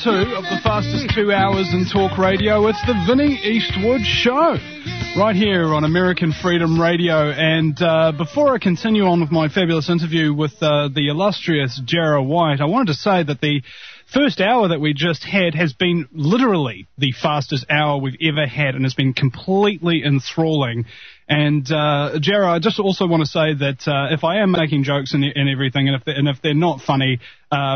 2 of the fastest 2 hours in talk radio. It's the Vinny Eastwood Show, right here on American Freedom Radio. And before I continue on with my fabulous interview with the illustrious Jarrah White, I wanted to say that the first hour that we just had has been literally the fastest hour we've ever had, and has been completely enthralling. And Jarrah, I just also want to say that if I am making jokes and everything, and if they're not funny,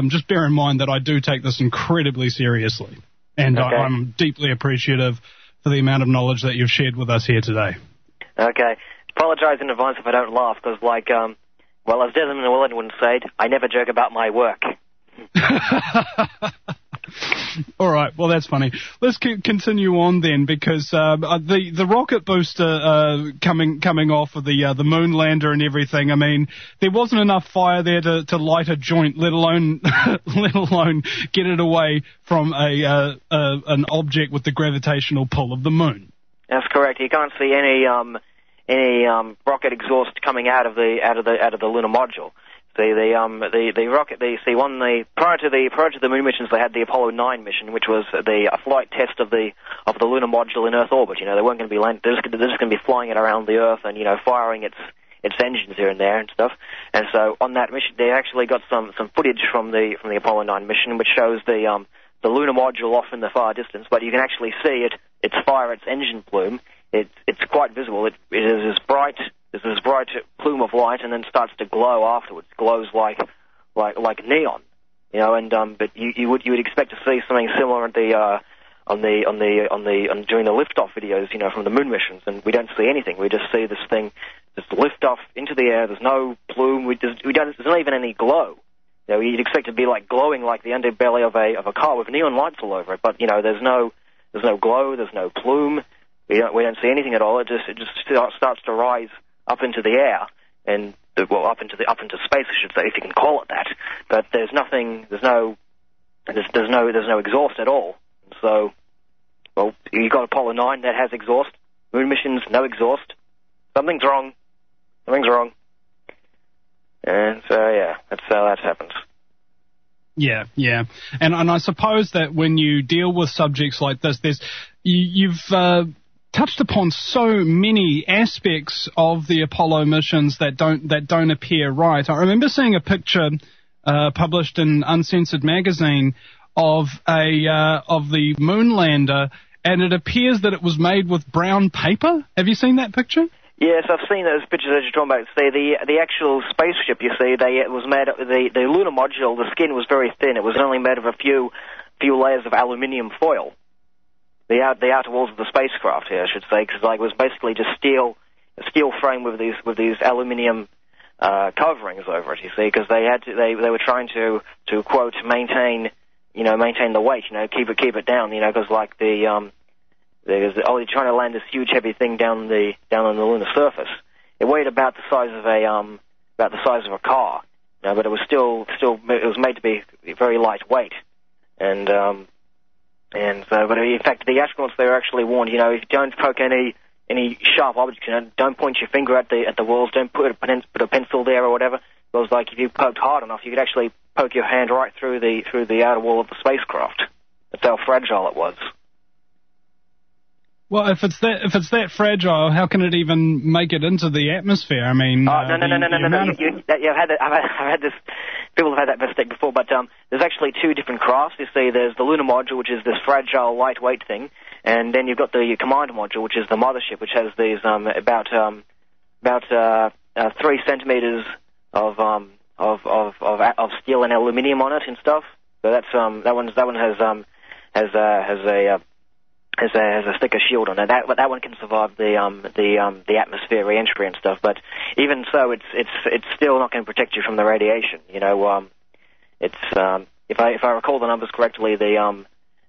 just bear in mind that I do take this incredibly seriously, and okay. I'm deeply appreciative for the amount of knowledge that you've shared with us here today. Okay, apologise in advance if I don't laugh, because well, as Desmond Llewellyn would say, I never joke about my work. All right, well, that's funny. Let's continue on then, because the rocket booster coming off of the moon lander and everything. I mean, there wasn't enough fire there to light a joint, let alone get it away from an object with the gravitational pull of the moon. That's correct. You can't see any rocket exhaust coming out of the lunar module. The rocket, prior to the moon missions, they had the Apollo 9 mission, which was a flight test of the lunar module in Earth orbit. You know, they weren't going to be they're just going to be flying it around the Earth and, you know, firing its engines here and there and stuff. And so on that mission, they actually got some footage from the Apollo 9 mission, which shows the lunar module off in the far distance, but you can actually see its fire its engine plume. It's quite visible. It is as bright. There's this bright plume of light, and then starts to glow afterwards. Glows like neon, you know. And but you would expect to see something similar during the liftoff videos, you know, from the moon missions, and we don't see anything. We just see this thing just lift off into the air. There's no plume. There's not even any glow. You know, you'd expect it to be like glowing like the underbelly of a car with neon lights all over it. But you know, there's no glow. There's no plume. We don't see anything at all. It just starts to rise up into the air, and up into space, I should say, if you can call it that. But there's no exhaust at all. So, well, you got Apollo 9 that has exhaust. Moon missions, no exhaust. Something's wrong. And so, yeah, that's how that happens. Yeah. And I suppose that when you deal with subjects like this, you've touched upon so many aspects of the Apollo missions that don't appear right. I remember seeing a picture published in Uncensored magazine of the moon lander, and it appears that it was made with brown paper. Have you seen that picture? Yes, I've seen those pictures that you're talking about. See, the actual spaceship, you see, it was made of the lunar module. The skin was very thin. It was only made of a few layers of aluminium foil. The outer walls of the spacecraft here, I should say, because it was basically just a steel frame with these aluminium coverings over it. You see, because they were trying to quote maintain the weight, you know, keep it down, you know, because you're trying to land this huge heavy thing down on the lunar surface. It weighed about the size of a car, you know, but it was still it was made to be very lightweight, and so, but in fact, the astronauts, they were actually warned, you know, if you don't poke any sharp objects, you know, don't point your finger at the walls, don't put a pencil there or whatever. It was like if you poked hard enough, you could actually poke your hand right through the outer wall of the spacecraft. That's how fragile it was. Well, if it's that fragile, how can it even make it into the atmosphere? I mean, no. I've had this. People have had that mistake before, but there's actually two different crafts. You see, there's the lunar module, which is this fragile, lightweight thing, and then you've got the command module, which is the mothership, which has these about 3 centimeters of steel and aluminium on it and stuff. So that's that one has a thicker shield on it. That one can survive the atmosphere re-entry and stuff. But even so, it's still not going to protect you from the radiation. You know, if I recall the numbers correctly, the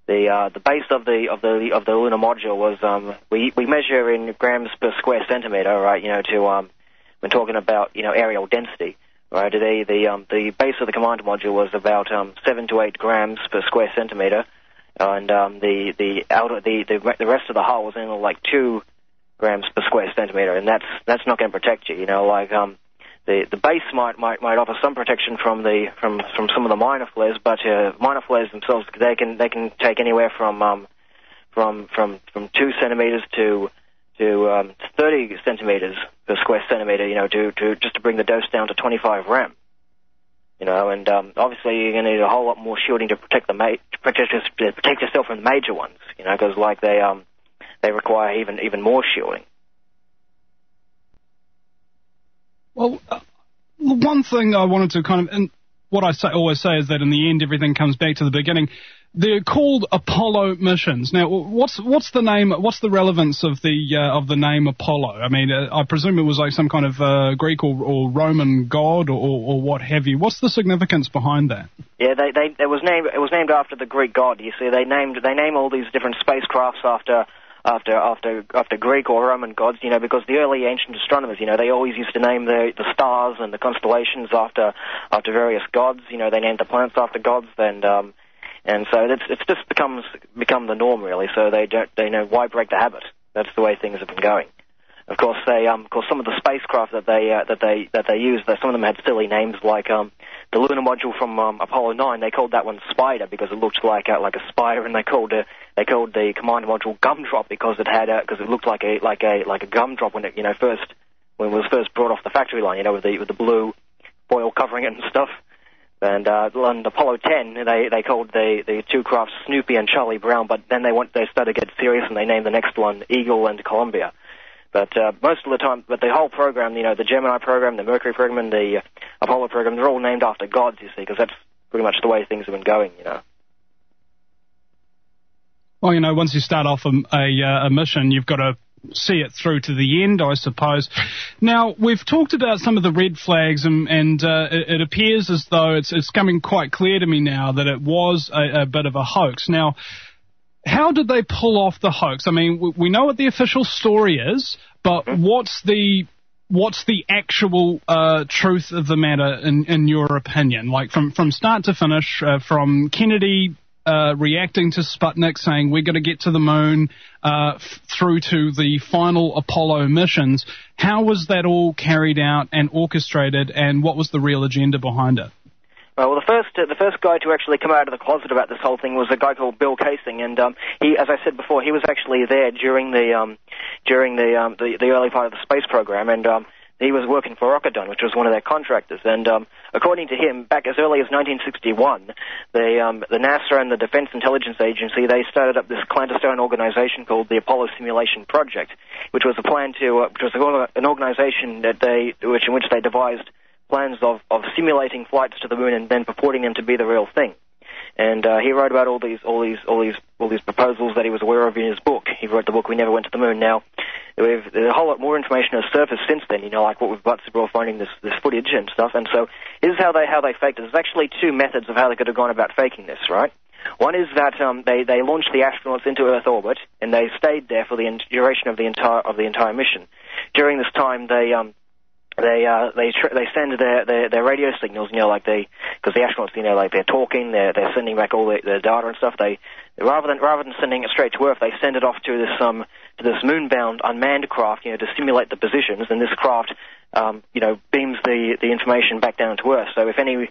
base of the lunar module was we measure in grams per square centimeter, right? You know, when talking about, you know, aerial density, right? The base of the command module was about 7 to 8 grams per square centimeter. And the rest of the hull was only like 2 grams per square centimeter, and that's not going to protect you. You know, like the base might offer some protection from some of the minor flares, but minor flares themselves, they can take anywhere from 2 centimeters to 30 centimeters per square centimeter, to just to bring the dose down to 25 rem. And obviously you're going to need a whole lot more shielding to protect yourself from the major ones, because they require even more shielding. Well, one thing I wanted to and what I always say is that in the end everything comes back to the beginning. They're called Apollo missions. Now, what's the name? What's the relevance of the name Apollo? I mean, I presume it was like some kind of Greek or Roman god or what have you. What's the significance behind that? Yeah, it was named after the Greek god. You see, they name all these different spacecrafts after Greek or Roman gods, because the early ancient astronomers, they always used to name the stars and the constellations after various gods. They named the planets after gods, and so it's just become the norm, really. So they know why break the habit. That's the way things have been going. Of course, some of the spacecraft that they used, some of them had silly names like the lunar module from Apollo 9. They called that one Spider because it looked like a spider, and they called the command module Gumdrop because it looked like a gumdrop when it was first brought off the factory line, with the blue foil covering it and stuff. And on Apollo 10, they called the two crafts Snoopy and Charlie Brown, but then they started to get serious and they named the next one Eagle and Columbia. But most of the time, the whole program, the Gemini program, the Mercury program, and the Apollo program, they're all named after gods, you see, because that's pretty much the way things have been going, Well, once you start off a mission, you've got to see it through to the end, I suppose. Now, we've talked about some of the red flags, and it appears as though it's coming quite clear to me now that it was a bit of a hoax. Now, how did they pull off the hoax? I mean, we know what the official story is, but what's the actual truth of the matter in your opinion? Like from start to finish, from Kennedy reacting to Sputnik saying we're going to get to the moon through to the final Apollo missions, how was that all carried out and orchestrated, and what was the real agenda behind it? Well, the first guy to actually come out of the closet about this whole thing was a guy called Bill Casing, and he, as I said before, he was actually there during the early part of the space program, and he was working for Rocketdyne, which was one of their contractors. And according to him, back as early as 1961, the NASA and the Defense Intelligence Agency, they started up this clandestine organization called the Apollo Simulation Project, which was an organization in which they devised plans of simulating flights to the moon and then purporting them to be the real thing. And he wrote about all these proposals that he was aware of in his book. He wrote the book We Never Went to the Moon. Now, there's a whole lot more information has surfaced since then. Like what we've got, we're finding this footage and stuff. And so this is how they faked it. There's actually two methods of how they could have gone about faking this, right? One is that they launched the astronauts into Earth orbit and they stayed there for the duration of the entire mission. During this time, they send their radio signals, because the astronauts, they're talking, they're sending back all the data and stuff. They rather than sending it straight to Earth, they send it off to this moon-bound unmanned craft, to simulate the positions, and this craft, beams the information back down to Earth. So if any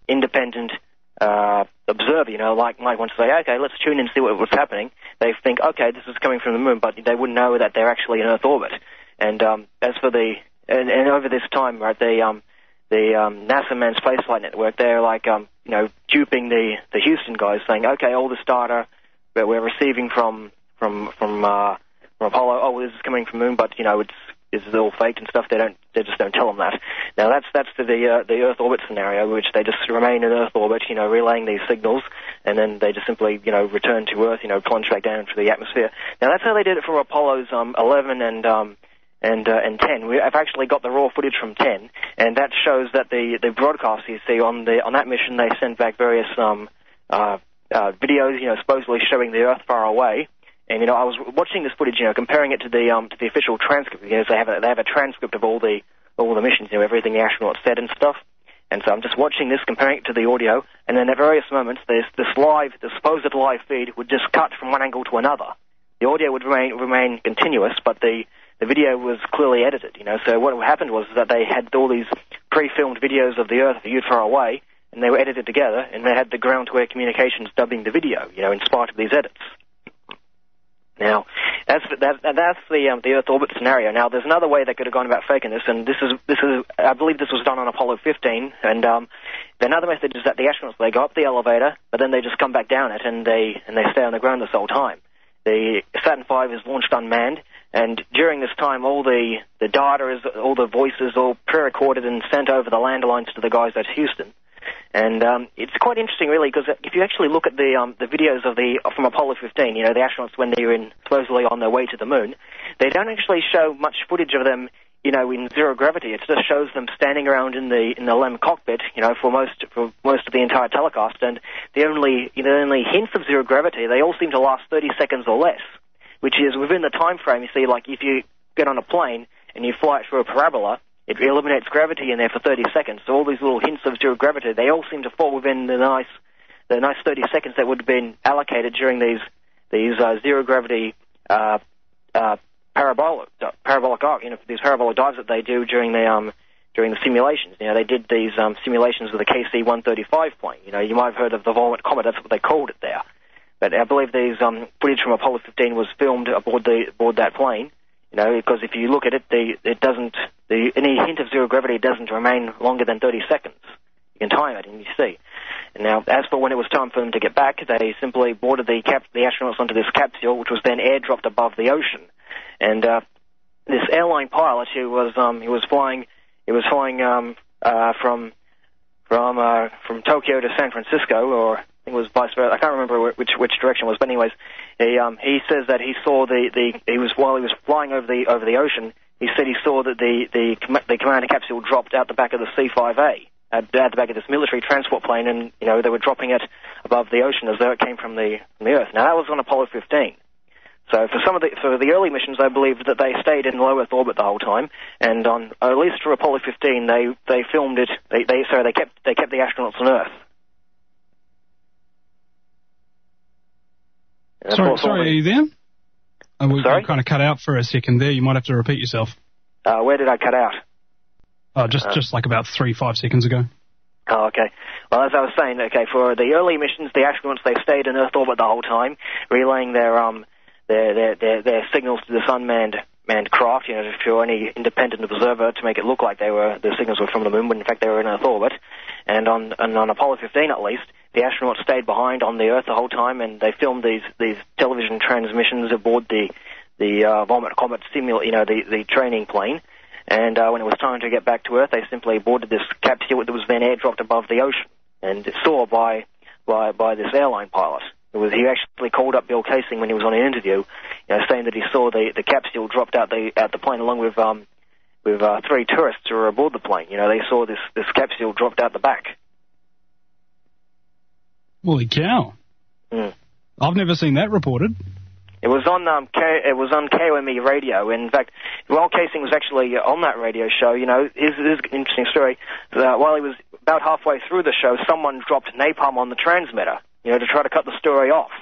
independent observer, might want to say, okay, let's tune in and see what's happening, they think, okay, this is coming from the moon, but they wouldn't know that they're actually in Earth orbit. And as for And over this time, right, the NASA Manned Spaceflight Network, they're duping the Houston guys, saying, okay, all this data that we're receiving from Apollo, this is coming from Moon, but it's all faked and stuff. They just don't tell them that. Now that's the Earth orbit scenario, which they just remain in Earth orbit, relaying these signals, and then they just simply return to Earth, plunge back down into the atmosphere. Now that's how they did it for Apollos 11 and 10. I've actually got the raw footage from 10, and that shows that the broadcast you see on that mission, they sent back various videos, supposedly showing the Earth far away. And I was watching this footage, comparing it to the official transcript. They have a transcript of all the missions, everything the astronauts said and stuff. And so I'm just watching this, comparing it to the audio, and then at various moments, this supposed live feed would just cut from one angle to another. The audio would remain continuous, but the the video was clearly edited, you know. So what happened was that they had all these pre-filmed videos of the Earth viewed far away, and they were edited together, and they had the ground-to-air communications dubbing the video, you know, in spite of these edits. Now, that's the Earth orbit scenario. Now, there's another way they could have gone about faking this, and this is I believe this was done on Apollo 15. And another method is that the astronauts, they go up the elevator, but then they just come back down it, and they stay on the ground this whole time. The Saturn V is launched unmanned, and during this time, all the data all the voices, all pre-recorded and sent over the landlines to the guys at Houston. And it's quite interesting, really, because if you actually look at the videos from Apollo 15, you know, the astronauts when they were supposedly on their way to the moon, they don't actually show much footage of them, you know, in zero gravity. It just shows them standing around in the LEM cockpit, you know, for most of the entire telecast. And the only hints of zero gravity, they all seem to last 30 seconds or less, which is within the time frame. You see, like if you get on a plane and you fly it through a parabola, it eliminates gravity in there for 30 seconds. So all these little hints of zero gravity, they all seem to fall within the nice 30 seconds that would have been allocated during these zero gravity parabolic, you know, these parabolic dives that they do during the simulations. You know, they did these simulations with the KC-135 plane. You know, you might have heard of the Vomit Comet. That's what they called it there. But I believe these footage from Apollo 15 was filmed aboard that plane. You know, because if you look at it, any hint of zero gravity doesn't remain longer than 30 seconds. You can time it, and you see. And now, as for when it was time for them to get back, they simply boarded the astronauts onto this capsule, which was then airdropped above the ocean. And this airline pilot, who was flying from Tokyo to San Francisco, or I think it was vice versa. I can't remember which direction it was, but anyways, he says that he saw while he was flying over the ocean, he said he saw that the commander capsule dropped out the back of the C-5A, out the back of this military transport plane, and you know they were dropping it above the ocean as though it came from the Earth. Now that was on Apollo 15. So for the early missions, I believe that they stayed in low Earth orbit the whole time, and at least for Apollo 15, they filmed it. They kept the astronauts on Earth. Sorry, are you there? Sorry? We kind of cut out for a second there. You might have to repeat yourself. Where did I cut out? Just like about 3-5 seconds ago. Oh, okay. Well, as I was saying, okay, for the early missions, the astronauts, they stayed in Earth orbit the whole time, relaying their signals to this unmanned craft, you know, to show any independent observer to make it look like the signals were from the moon, when in fact they were in Earth orbit. And on Apollo 15, at least, the astronauts stayed behind on the Earth the whole time, and they filmed these television transmissions aboard the Vomit Comet the training plane. And when it was time to get back to Earth, they simply boarded this capsule that was then airdropped above the ocean, and saw by this airline pilot. He actually called up Bill Casing when he was on an interview, you know, saying that he saw the capsule dropped out the plane along with 3 tourists who were aboard the plane. You know, they saw this capsule dropped out the back. Holy cow! Mm. I've never seen that reported. It was on KOME radio. In fact, while Casing was actually on that radio show, you know, here's an interesting story. While he was about halfway through the show, someone dropped napalm on the transmitter, you know, to try to cut the story off.